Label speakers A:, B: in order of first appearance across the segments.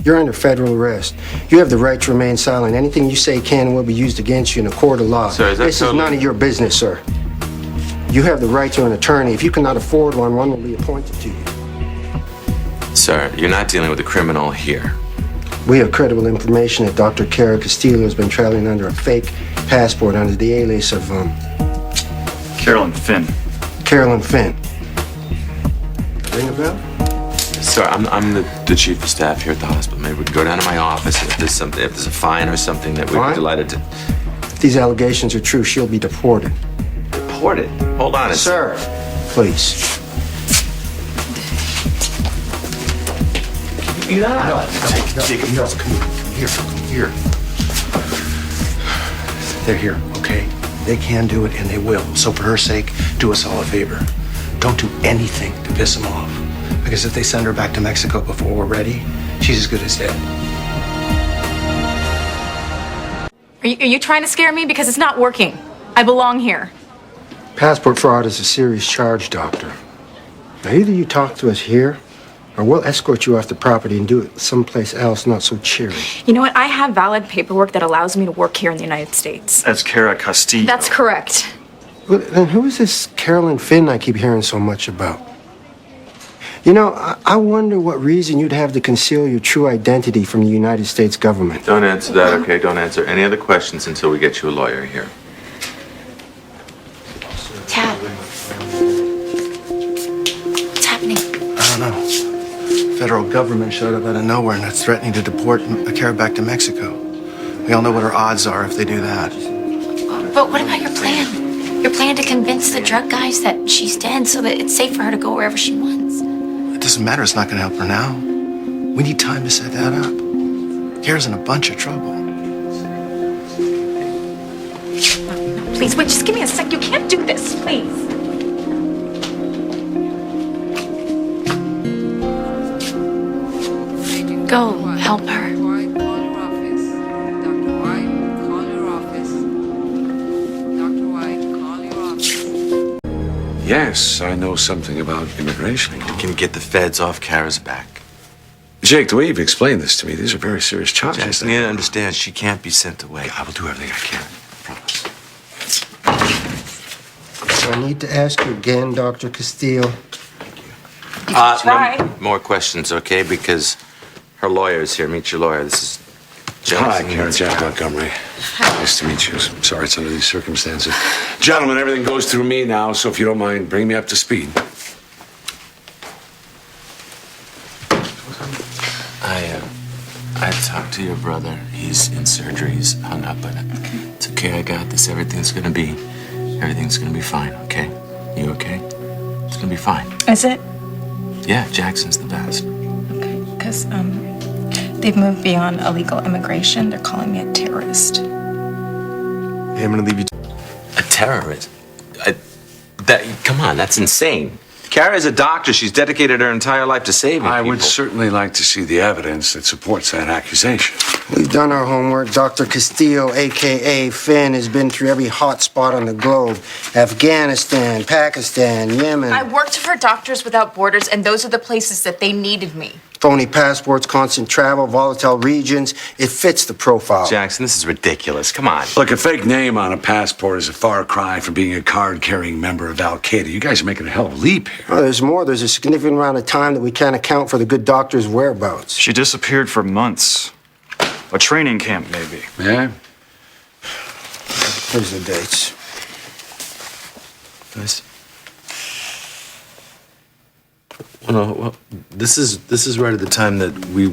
A: You're under federal arrest. You have the right to remain silent. Anything you say can and will be used against you in a court of law.
B: Sir,
A: this is none of your business, sir. You have the right to an attorney. If you cannot afford one, one will be appointed to you.
B: Sir, you're not dealing with a criminal here.
A: We have credible information that Dr. Cara Castillo has been traveling under a fake passport under the alias of,
C: Carolyn Finn.
A: Carolyn Finn. Ring a bell?
B: Sir, I'm the chief of staff here at the hospital. Maybe we could go down to my office if there's a fine or something that we'd be delighted to.
A: If these allegations are true, she'll be deported.
B: Deported? Hold on a
A: Sir, please.
D: No, come here. They're here, okay? They can do it, and they will. So for her sake, do us all a favor. Don't do anything to piss them off. Because if they send her back to Mexico before we're ready, she's as good as dead.
E: Are you trying to scare me? Because it's not working. I belong here.
A: Passport fraud is a serious charge, Doctor. Now, either you talk to us here, or we'll escort you off the property and do it someplace else not so cheery.
E: You know what? I have valid paperwork that allows me to work here in the United States.
C: That's Cara Castillo.
E: That's correct.
A: Well, then who is this Carolyn Finn I keep hearing so much about? You know, I wonder what reason you'd have to conceal your true identity from the United States government.
B: Don't answer that, okay? Don't answer any other questions until we get you a lawyer here.
F: Tab. What's happening?
D: I don't know. Federal government showed up out of nowhere and it's threatening to deport Cara back to Mexico. We all know what her odds are if they do that.
F: But what about your plan? Your plan to convince the drug guys that she's dead so that it's safe for her to go wherever she wants?
D: It doesn't matter. It's not going to help her now. We need time to set that up. Cara's in a bunch of trouble.
E: Please, wait, just give me a sec. You can't do this, please.
F: Go help her.
G: Yes, I know something about immigration.
B: You can get the feds off Cara's back.
G: Jake, the way you've explained this to me, these are very serious charges.
B: Jackson, you need to understand, she can't be sent away.
G: I will do everything I can. I promise.
A: So I need to ask you again, Dr. Castillo.
E: Try.
B: No more questions, okay? Because her lawyer is here. Meet your lawyer. This is
G: Hi,
B: Jackson.
G: Cara. Jack Montgomery. Nice to meet you. Sorry it's under these circumstances. Gentlemen, everything goes through me now, so if you don't mind, bring me up to speed.
B: I talked to your brother. He's in surgery. He's hung up, but it's okay. I got this. Everything's gonna be fine, okay? You okay? It's gonna be fine.
E: Is it?
B: Yeah, Jackson's the best.
E: Okay, because, they've moved beyond illegal immigration. They're calling me a terrorist.
B: Hey, I'm gonna leave you. A terrorist? Come on, that's insane. Cara is a doctor. She's dedicated her entire life to saving
G: I
B: people.
G: would certainly like to see the evidence that supports that accusation.
A: We've done our homework. Dr. Castillo, a.k.a. Finn, has been through every hot spot on the globe. Afghanistan, Pakistan, Yemen.
E: I worked for Doctors Without Borders, and those are the places that they needed me.
A: Phony passports, constant travel, volatile regions. It fits the profile.
B: Jackson, this is ridiculous. Come on.
G: Look, a fake name on a passport is a far cry from being a card-carrying member of Al-Qaeda. You guys are making a hell of a leap here.
A: Oh, there's more. There's a significant amount of time that we can't account for the good doctor's whereabouts.
C: She disappeared for months. A training camp, maybe.
G: Yeah?
A: Here's the dates.
B: Nice. Well, this is right at the time that we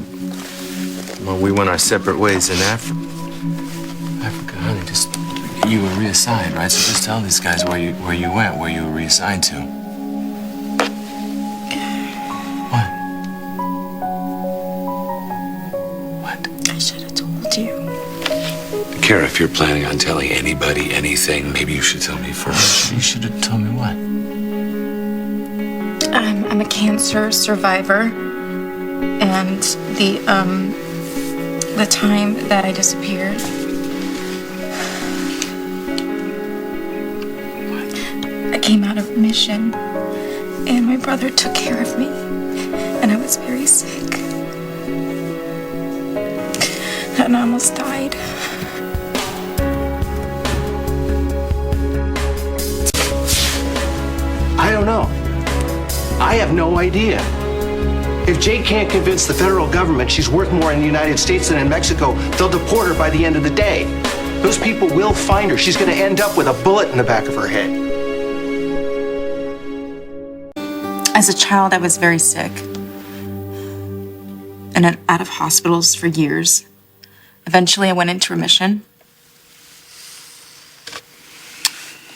B: went our separate ways in Africa, honey. Just you were reassigned, right? So just tell these guys where you went, where you were reassigned to. What?
E: I should have told you.
G: Cara, if you're planning on telling anybody anything, maybe you should tell me first.
B: You should have told me what?
E: I'm a cancer survivor, and the time that I disappeared. I came out of remission, and my brother took care of me, and I was very sick. and I almost died.
D: I don't know. I have no idea. If Jake can't convince the federal government she's worth more in the United States than in Mexico, they'll deport her by the end of the day. Those people will find her. She's going to end up with a bullet in the back of her head.
E: As a child, I was very sick and out of hospitals for years. Eventually, I went into remission.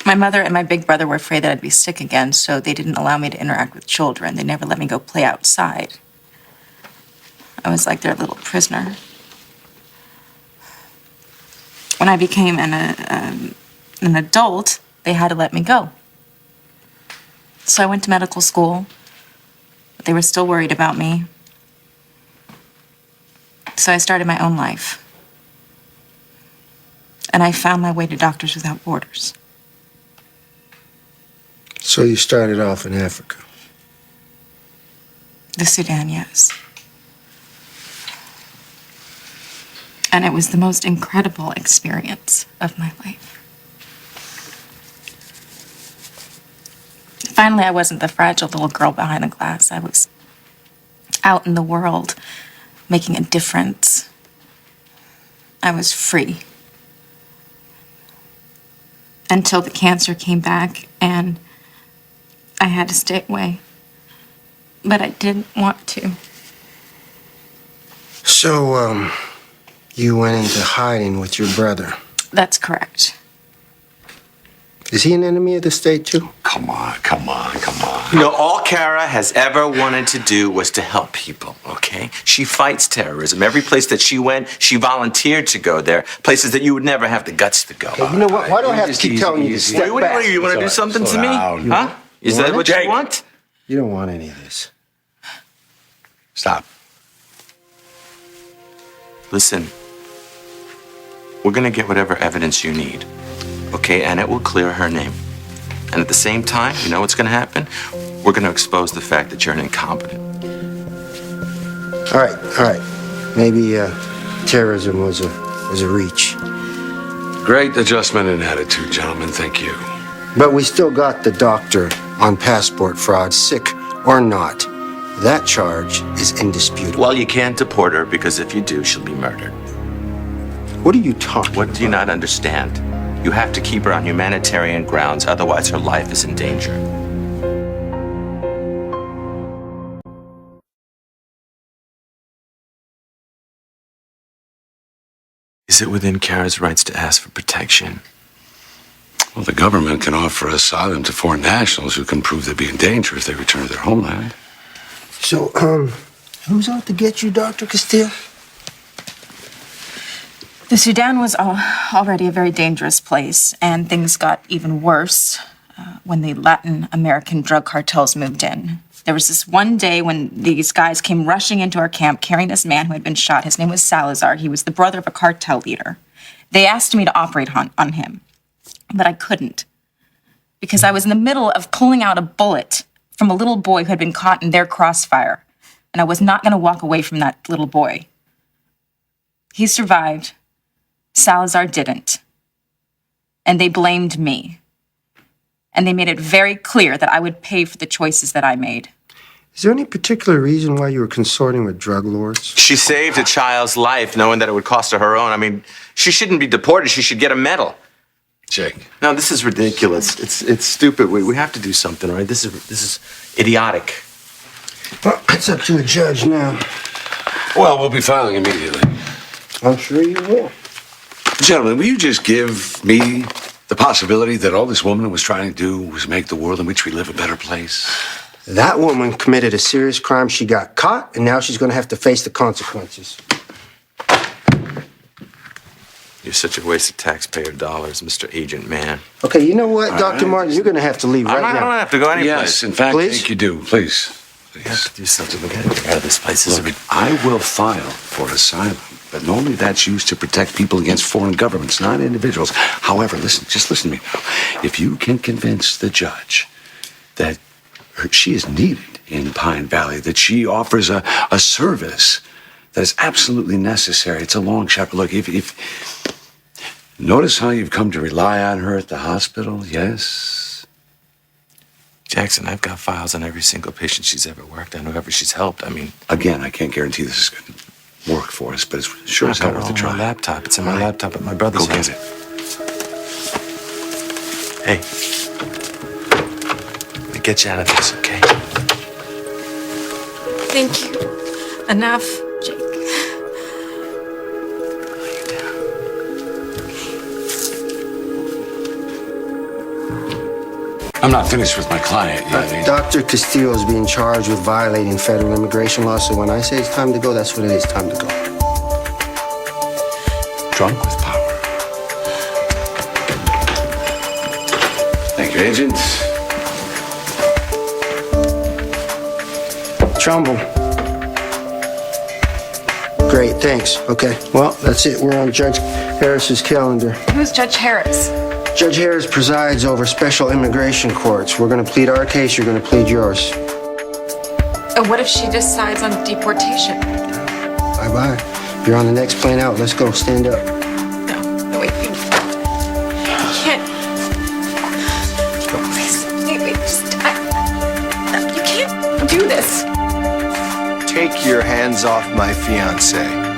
E: My mother and my big brother were afraid that I'd be sick again, so they didn't allow me to interact with children. They never let me go play outside. I was like their little prisoner. When I became an adult, they had to let me go. So I went to medical school, but they were still worried about me. So I started my own life. And I found my way to Doctors Without Borders.
A: So you started off in Africa.
E: The Sudan, yes. And it was the most incredible experience of my life. Finally, I wasn't the fragile little girl behind the glass. I was out in the world, making a difference. I was free. Until the cancer came back and I had to stay away. But I didn't want to.
A: So, you went into hiding with your brother.
E: That's correct.
A: Is he an enemy of the state, too?
G: Come on, come on, come on.
B: You know, all Cara has ever wanted to do was to help people, okay? She fights terrorism. Every place that she went, she volunteered to go there. Places that you would never have the guts to go.
A: Hey, you know what? Why do I have to keep telling you to step
B: What
A: back?
B: do you want to do something to me?
G: down.
B: Huh? Is that what you want?
A: You don't want any of this.
G: Stop.
B: Listen, we're going to get whatever evidence you need, okay? And it will clear her name. And at the same time, you know what's going to happen? We're going to expose the fact that you're an incompetent.
A: All right. Maybe terrorism was a reach.
G: Great adjustment in attitude, gentlemen. Thank you.
A: But we still got the doctor on passport fraud, sick or not. That charge is indisputable.
B: Well, you can't deport her because if you do, she'll be murdered.
A: What are you talking about?
B: What do you not understand? You have to keep her on humanitarian grounds, otherwise her life is in danger. Is it within Cara's rights to ask for protection?
G: Well, the government can offer asylum to foreign nationals who can prove they'd be in danger if they return to their homeland.
A: So, who's out to get you, Dr. Castile?
E: The Sudan was already a very dangerous place, and things got even worse when the Latin American drug cartels moved in. There was this one day when these guys came rushing into our camp carrying this man who had been shot. His name was Salazar. He was the brother of a cartel leader. They asked me to operate on him, but I couldn't because I was in the middle of pulling out a bullet from a little boy who had been caught in their crossfire, and I was not going to walk away from that little boy. He survived. Salazar didn't. And they blamed me. And they made it very clear that I would pay for the choices that I made.
A: Is there any particular reason why you were consorting with drug lords?
B: She saved a child's life knowing that it would cost her own. I mean, she shouldn't be deported. She should get a medal.
G: Jake.
B: No, this is ridiculous. It's stupid. We have to do something, right? This is idiotic.
A: Well, it's up to a judge now.
G: Well, we'll be filing immediately.
A: I'm sure you will.
G: Gentlemen, will you just give me the possibility that all this woman was trying to do was make the world in which we live a better place?
A: That woman committed a serious crime. She got caught, and now she's going to have to face the consequences.
B: You're such a waste of taxpayer dollars, Mr. Agent Man.
A: Okay, you know what, Dr.
G: right.
A: Martin? You're going to have to leave right
B: I
A: now.
B: don't have to go anyplace.
G: Yes, in fact,
A: Please?
G: I think you do. Please.
B: We have to do something. We gotta get out of this place. This is
G: Look, I will file for asylum, but normally that's used to protect people against foreign governments, not individuals. However, just listen to me now. If you can convince the judge that she is needed in Pine Valley, that she offers a service that is absolutely necessary. It's a long shot. But look, if notice how you've come to rely on her at the hospital, yes?
B: Jackson, I've got files on every single patient she's ever worked on, whoever she's helped. I mean,
G: Again, I can't guarantee this is going to work for us, but it's sure as
B: I've
G: hell
B: got it
G: worth
B: all
G: a
B: on
G: try.
B: my laptop. It's in my
G: All right.
B: laptop at my brother's
G: Go
B: house.
G: get it.
B: Hey, let me get you out of this, okay?
E: Thank you. Enough, Jake.
G: I'm not finished with my client yet.
A: Dr. Castillo is being charged with violating federal immigration law, so when I say it's time to go, that's what it is, time to go.
G: Drunk with power. Thank you, Agent.
A: Trumbull. Great, thanks. Okay, well, that's it. We're on Judge Harris's calendar.
E: Who's Judge Harris?
A: Judge Harris presides over special immigration courts. We're going to plead our case, you're going to plead yours.
E: And what if she decides on deportation?
A: Bye-bye. You're on the next plane out. Let's go. Stand up.
E: No, wait. You can't. Please, wait, just. You can't do this.
H: Take your hands off my fiancée.